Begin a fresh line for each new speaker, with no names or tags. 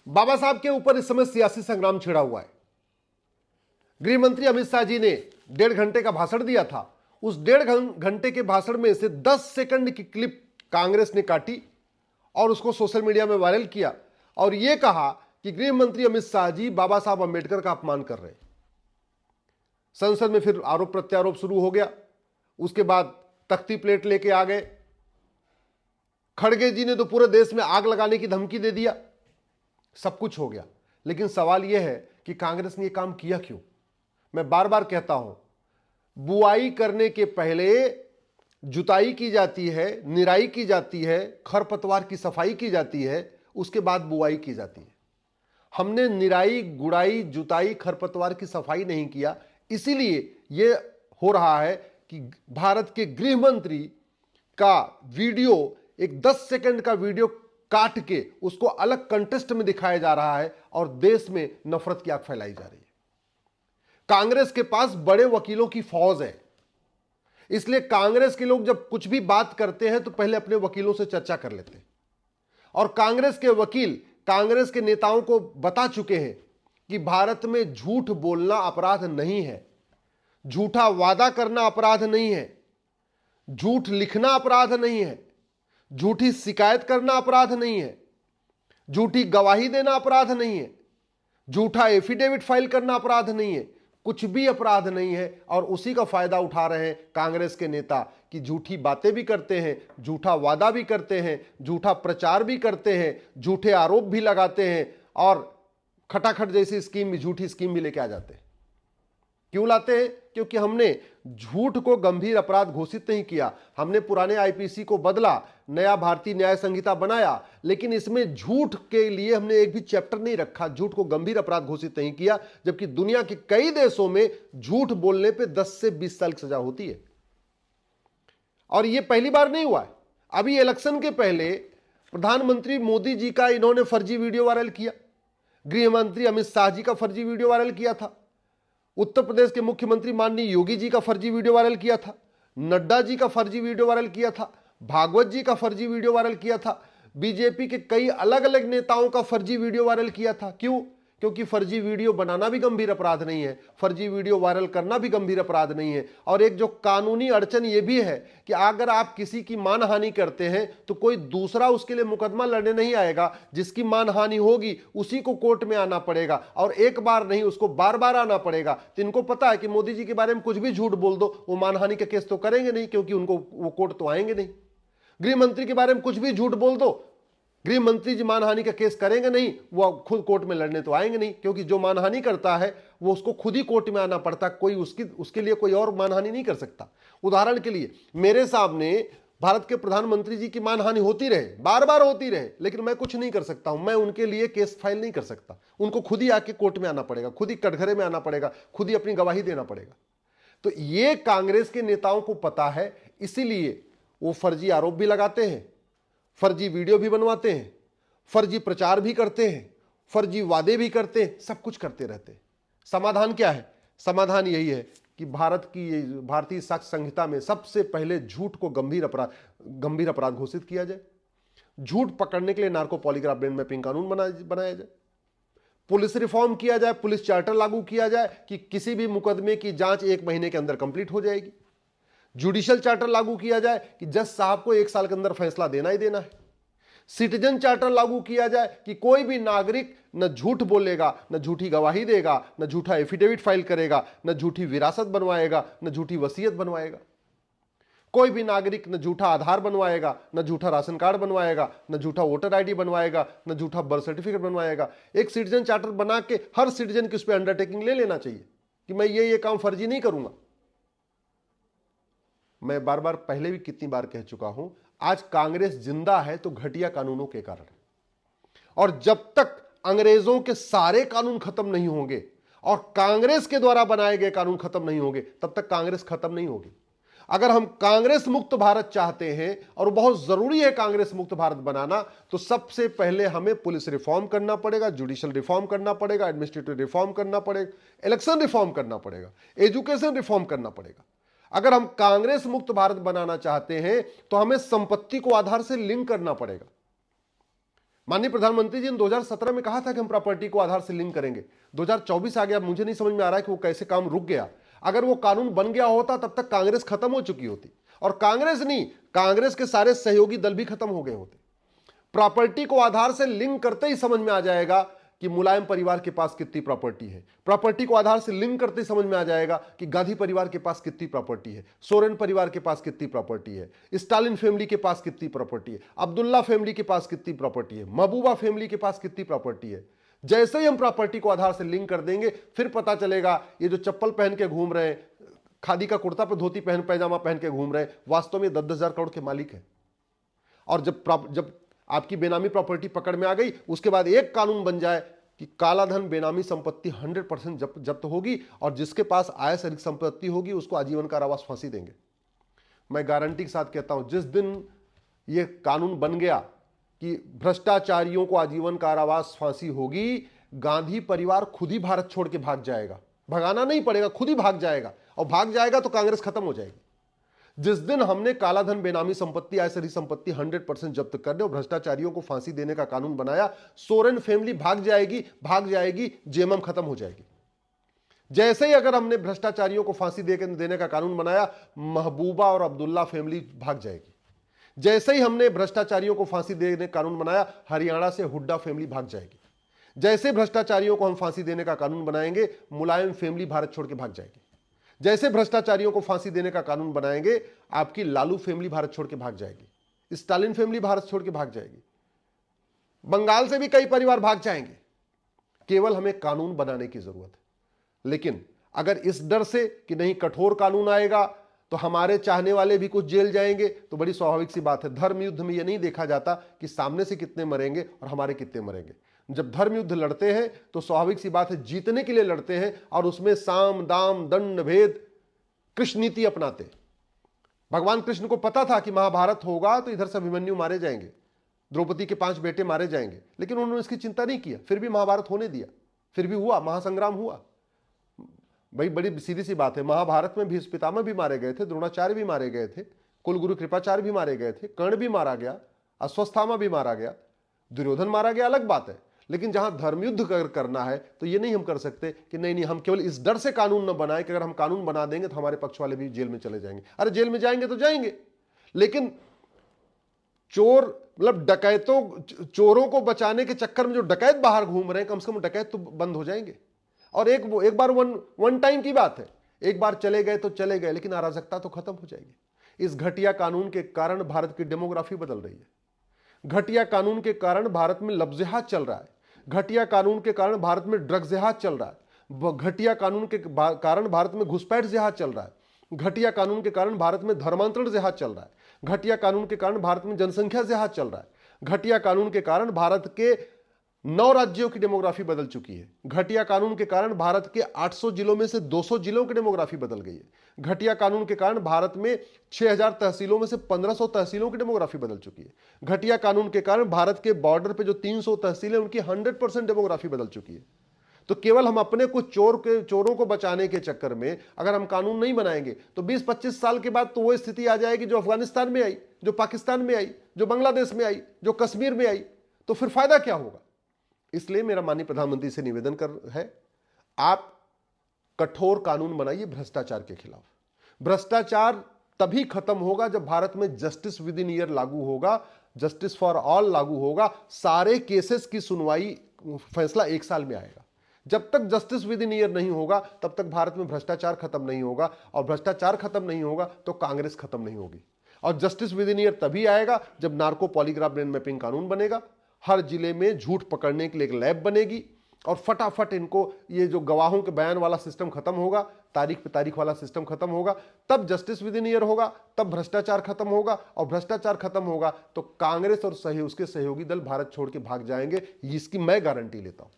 बाबा साहब के ऊपर इस समय सियासी संग्राम छिड़ा हुआ है। गृह मंत्री अमित शाह जी ने 1.5 घंटे का भाषण दिया था। उस 1.5 घंटे के भाषण में से 10 सेकंड की क्लिप कांग्रेस ने काटी और उसको सोशल मीडिया में वायरल किया और यह कहा कि गृह मंत्री अमित शाह जी बाबा साहब अंबेडकर का अपमान कर रहे हैं। संसद में फिर आरोप प्रत्यारोप शुरू हो गया। उसके बाद तख्ती प्लेट लेके आ गए। खड़गे जी ने तो पूरे देश में आग लगाने की धमकी दे दिया। सब कुछ हो गया, लेकिन सवाल यह है कि कांग्रेस ने यह काम किया क्यों? मैं बार बार कहता हूं, बुआई करने के पहले जुताई की जाती है, निराई की जाती है, खरपतवार की सफाई की जाती है, उसके बाद बुआई की जाती है। हमने निराई, गुड़ाई, जुताई, खरपतवार की सफाई नहीं किया, इसीलिए यह हो रहा है कि भारत के गृह मंत्री का वीडियो, एक 10 सेकंड का वीडियो काट के उसको अलग कंटेस्ट में दिखाया जा रहा है और देश में नफरत की आग फैलाई जा रही है। कांग्रेस के पास बड़े वकीलों की फौज है, इसलिए कांग्रेस के लोग जब कुछ भी बात करते हैं तो पहले अपने वकीलों से चर्चा कर लेते हैं। और कांग्रेस के वकील कांग्रेस के नेताओं को बता चुके हैं कि भारत में झूठ बोलना अपराध नहीं है, झूठा वादा करना अपराध नहीं है, झूठ लिखना अपराध नहीं है, झूठी शिकायत करना अपराध नहीं है, झूठी गवाही देना अपराध नहीं है, झूठा एफिडेविट फाइल करना अपराध नहीं है, कुछ भी अपराध नहीं है। और उसी का फायदा उठा रहे हैं कांग्रेस के नेता कि झूठी बातें भी करते हैं, झूठा वादा भी करते हैं, झूठा प्रचार भी करते हैं, झूठे आरोप भी लगाते हैं और खटाखट जैसी स्कीम भी, झूठी स्कीम भी लेके आ जाते हैं। क्यों लाते हैं? क्योंकि हमने झूठ को गंभीर अपराध घोषित नहीं किया। हमने पुराने आईपीसी को बदला, नया भारतीय न्याय संहिता बनाया, लेकिन इसमें झूठ के लिए हमने एक भी चैप्टर नहीं रखा, झूठ को गंभीर अपराध घोषित नहीं किया। जबकि दुनिया के कई देशों में झूठ बोलने पे 10 से 20 साल की सजा होती है। और यह पहली बार नहीं हुआ है। अभी इलेक्शन के पहले प्रधानमंत्री मोदी जी का इन्होंने फर्जी वीडियो वायरल किया, गृह मंत्री अमित शाह जी का फर्जी वीडियो वायरल किया था, उत्तर प्रदेश के मुख्यमंत्री माननीय योगी जी का फर्जी वीडियो वायरल किया था, नड्डा जी का फर्जी वीडियो वायरल किया था, भागवत जी का फर्जी वीडियो वायरल किया था, बीजेपी के कई अलग अलग नेताओं का फर्जी वीडियो वायरल किया था। क्यों? क्योंकि फर्जी वीडियो बनाना भी गंभीर अपराध नहीं है, फर्जी वीडियो वायरल करना भी गंभीर अपराध नहीं है। और एक जो कानूनी अड़चन यह भी है कि अगर आप किसी की मानहानि करते हैं तो कोई दूसरा उसके लिए मुकदमा लड़ने नहीं आएगा। जिसकी मानहानि होगी उसी को कोर्ट में आना पड़ेगा, और एक बार नहीं, उसको बार बार आना पड़ेगा। तो इनको पता है कि मोदी जी के बारे में कुछ भी झूठ बोल दो, वो मानहानि का केस तो करेंगे नहीं, क्योंकि उनको वो कोर्ट तो आएंगे नहीं। गृह मंत्री के बारे में कुछ भी झूठ बोल दो, गृह मंत्री जी मानहानि का केस करेंगे नहीं, वो खुद कोर्ट में लड़ने तो आएंगे नहीं, क्योंकि जो मानहानि करता है वो उसको खुद ही कोर्ट में आना पड़ता, कोई उसके लिए कोई और मानहानि नहीं कर सकता। उदाहरण के लिए मेरे सामने भारत के प्रधानमंत्री जी की मानहानि होती रहे, बार बार होती रहे, लेकिन मैं कुछ नहीं कर सकता हूं, मैं उनके लिए केस फाइल नहीं कर सकता। उनको खुद ही आके कोर्ट में आना पड़ेगा, खुद ही कटघरे में आना पड़ेगा, खुद ही अपनी गवाही देना पड़ेगा। तो ये कांग्रेस के नेताओं को पता है, इसीलिए वो फर्जी आरोप भी लगाते हैं, फर्जी वीडियो भी बनवाते हैं, फर्जी प्रचार भी करते हैं, फर्जी वादे भी करते हैं, सब कुछ करते रहते हैं। समाधान क्या है? समाधान यही है कि भारतीय साक्ष्य संहिता में सबसे पहले झूठ को गंभीर अपराध घोषित किया जाए। झूठ पकड़ने के लिए नार्को पॉलीग्राफ ब्रेन मैपिंग कानून बनाया जाए, पुलिस रिफॉर्म किया जाए, पुलिस चार्टर लागू किया जाए कि किसी भी मुकदमे की जांच 1 महीने के अंदर कंप्लीट हो जाएगी। जुडिशियल चार्टर लागू किया जाए कि जज साहब को 1 साल के अंदर फैसला देना ही देना है। सिटीजन चार्टर लागू किया जाए कि कोई भी नागरिक न झूठ बोलेगा, न झूठी गवाही देगा, न झूठा एफिडेविट फाइल करेगा, न झूठी विरासत बनवाएगा, न झूठी वसीयत बनवाएगा। कोई भी नागरिक न झूठा आधार बनवाएगा, न झूठा राशन कार्ड बनवाएगा, न झूठा वोटर आईडी बनवाएगा, न झूठा बर्थ सर्टिफिकेट बनवाएगा। एक सिटीजन चार्टर बना के हर सिटीजन की उस पर अंडरटेकिंग ले लेना चाहिए कि मैं ये काम फर्जी नहीं करूंगा। मैं बार बार पहले भी कितनी बार कह चुका हूं, आज कांग्रेस जिंदा है तो घटिया कानूनों के कारण, और जब तक अंग्रेजों के सारे कानून खत्म नहीं होंगे और कांग्रेस के द्वारा बनाए गए कानून खत्म नहीं होंगे, तब तक कांग्रेस खत्म नहीं होगी। अगर हम कांग्रेस मुक्त भारत चाहते हैं, और बहुत जरूरी है कांग्रेस मुक्त भारत बनाना, तो सबसे पहले हमें पुलिस रिफॉर्म करना पड़ेगा, जुडिशियल रिफॉर्म करना पड़ेगा, एडमिनिस्ट्रेटिव रिफॉर्म करना पड़ेगा, इलेक्शन रिफॉर्म करना पड़ेगा, एजुकेशन रिफॉर्म करना पड़ेगा। अगर हम कांग्रेस मुक्त भारत बनाना चाहते हैं तो हमें संपत्ति को आधार से लिंक करना पड़ेगा। माननीय प्रधानमंत्री जी ने 2017 में कहा था कि हम प्रॉपर्टी को आधार से लिंक करेंगे। 2024 आ गया, मुझे नहीं समझ में आ रहा है कि वो कैसे काम रुक गया। अगर वो कानून बन गया होता तब तक कांग्रेस खत्म हो चुकी होती, और कांग्रेस नहीं, कांग्रेस के सारे सहयोगी दल भी खत्म हो गए होते। प्रॉपर्टी को आधार से लिंक करते ही समझ में आ जाएगा कि मुलायम परिवार के पास कितनी प्रॉपर्टी है। प्रॉपर्टी को आधार से लिंक करते ही समझ में आ जाएगा कि गांधी परिवार के पास कितनी प्रॉपर्टी है, सोरेन परिवार के पास कितनी प्रॉपर्टी है, स्टालिन फैमिली के पास कितनी प्रॉपर्टी है, अब्दुल्ला फैमिली के पास कितनी प्रॉपर्टी है, महबूबा फैमिली के पास कितनी प्रॉपर्टी है। जैसे ही हम प्रॉपर्टी को आधार से लिंक कर देंगे, फिर पता चलेगा ये जो चप्पल पहन के घूम रहे हैं, खादी का कुर्ता पर धोती पहन पैजामा पहन के घूम रहे हैं, वास्तव में 10-10 हजार करोड़ के मालिक है। और जब आपकी बेनामी प्रॉपर्टी पकड़ में आ गई, उसके बाद एक कानून बन जाए कि काला धन बेनामी संपत्ति 100% जब्त होगी, और जिसके पास आय से अधिक संपत्ति होगी उसको आजीवन कारावास फांसी देंगे। मैं गारंटी के साथ कहता हूं, जिस दिन यह कानून बन गया कि भ्रष्टाचारियों को आजीवन कारावास फांसी होगी, गांधी परिवार खुद ही भारत छोड़ के भाग जाएगा। भगाना नहीं पड़ेगा, खुद ही भाग जाएगा, और भाग जाएगा तो कांग्रेस खत्म हो जाएगी। जिस दिन हमने काला धन बेनामी संपत्ति आय से अधिक संपत्ति 100% जब्त करने और भ्रष्टाचारियों को फांसी देने का कानून बनाया, सोरेन फैमिली भाग जाएगी, जेएमएम खत्म हो जाएगी। जैसे ही अगर हमने भ्रष्टाचारियों को फांसी देने का कानून बनाया, महबूबा और अब्दुल्ला फैमिली भाग जाएगी। जैसे ही हमने भ्रष्टाचारियों को फांसी देने का कानून बनाया, हरियाणा से हुड्डा फैमिली भाग जाएगी। जैसे भ्रष्टाचारियों को हम फांसी देने का कानून बनाएंगे, मुलायम फैमिली भारत छोड़ के भाग जाएगी। जैसे भ्रष्टाचारियों को फांसी देने का कानून बनाएंगे, आपकी लालू फैमिली भारत छोड़ के भाग जाएगी, स्टालिन फैमिली भारत छोड़ के भाग जाएगी, बंगाल से भी कई परिवार भाग जाएंगे। केवल हमें कानून बनाने की जरूरत है। लेकिन अगर इस डर से कि नहीं कठोर कानून आएगा तो हमारे चाहने वाले भी कुछ जेल जाएंगे, तो बड़ी स्वाभाविक सी बात है, धर्म युद्ध में यह नहीं देखा जाता कि सामने से कितने मरेंगे और हमारे कितने मरेंगे। जब धर्म युद्ध लड़ते हैं तो स्वाभाविक सी बात है, जीतने के लिए लड़ते हैं, और उसमें साम दाम दंड भेद कृष्ण नीति अपनाते। भगवान कृष्ण को पता था कि महाभारत होगा तो इधर से अभिमन्यु मारे जाएंगे, द्रौपदी के 5 बेटे मारे जाएंगे, लेकिन उन्होंने इसकी चिंता नहीं किया, फिर भी महाभारत होने दिया, फिर भी हुआ, महासंग्राम हुआ। भाई बड़ी सीधी सी बात है, महाभारत में भीष्म पितामह भी मारे गए थे, द्रोणाचार्य भी मारे गए थे, कुलगुरु कृपाचार्य भी मारे गए थे, कर्ण भी मारा गया, अश्वत्थामा भी मारा गया, दुर्योधन मारा गया, अलग बात है। लेकिन जहां धर्मयुद्ध करना है तो ये नहीं हम कर सकते कि नहीं हम केवल इस डर से कानून न बनाए कि अगर हम कानून बना देंगे तो हमारे पक्ष वाले भी जेल में चले जाएंगे। अरे जेल में जाएंगे तो जाएंगे, लेकिन चोर मतलब चोरों को बचाने के चक्कर में जो डकैत बाहर घूम रहे हैं, कम से कम डकैत तो बंद हो जाएंगे। और एक बार वन टाइम की बात है, एक बार चले गए तो चले गए, लेकिन अराजकता तो खत्म हो जाएगी। इस घटिया कानून के कारण भारत की डेमोग्राफी बदल रही है। घटिया कानून के कारण भारत में लफ्ज़-ए-जिहाद चल रहा है। घटिया कानून के कारण भारत में ड्रग्स जिहाद चल रहा है। घटिया कानून के कारण भारत में घुसपैठ जिहाद चल रहा है। घटिया कानून के कारण भारत में धर्मांतरण जिहाद चल रहा है। घटिया कानून के कारण भारत में जनसंख्या जिहाद चल रहा है। घटिया कानून के कारण भारत के 9 राज्यों की डेमोग्राफी बदल चुकी है। घटिया कानून के कारण भारत के 800 जिलों में से 200 जिलों की डेमोग्राफी बदल गई है। घटिया कानून के कारण भारत में 6000 तहसीलों में से 1500 तहसीलों की डेमोग्राफी बदल चुकी है। घटिया कानून के कारण भारत के बॉर्डर पे जो 300 तहसीलें उनकी 100% डेमोग्राफी बदल चुकी है। तो केवल हम अपने कुछ चोरों को बचाने के चक्कर में अगर हम कानून नहीं बनाएंगे तो 20-25 साल के बाद तो वो स्थिति आ जाएगी जो अफगानिस्तान में आई, जो पाकिस्तान में आई, जो बांग्लादेश में आई, जो कश्मीर में आई। तो फिर फायदा क्या होगा? इसलिए मेरा माननीय प्रधानमंत्री से निवेदन है, आप कठोर कानून बनाइए भ्रष्टाचार के खिलाफ। भ्रष्टाचार तभी खत्म होगा जब भारत में जस्टिस विद इन ईयर लागू होगा, जस्टिस फॉर ऑल लागू होगा। सारे केसेस की सुनवाई फैसला 1 साल में आएगा। जब तक जस्टिस विद इन ईयर नहीं होगा तब तक भारत में भ्रष्टाचार खत्म नहीं होगा, और भ्रष्टाचार खत्म नहीं होगा तो कांग्रेस खत्म नहीं होगी। और जस्टिस विद इन ईयर तभी आएगा जब नार्को पॉलीग्राफ ब्रेन मैपिंग कानून बनेगा, हर जिले में झूठ पकड़ने के लिए एक लैब बनेगी, और फटाफट इनको ये जो गवाहों के बयान वाला सिस्टम खत्म होगा, तारीख पे तारीख वाला सिस्टम खत्म होगा, तब जस्टिस विद इन ईयर होगा, तब भ्रष्टाचार खत्म होगा। और भ्रष्टाचार खत्म होगा तो कांग्रेस और उसके सहयोगी दल भारत छोड़ के भाग जाएंगे, इसकी मैं गारंटी लेता हूं।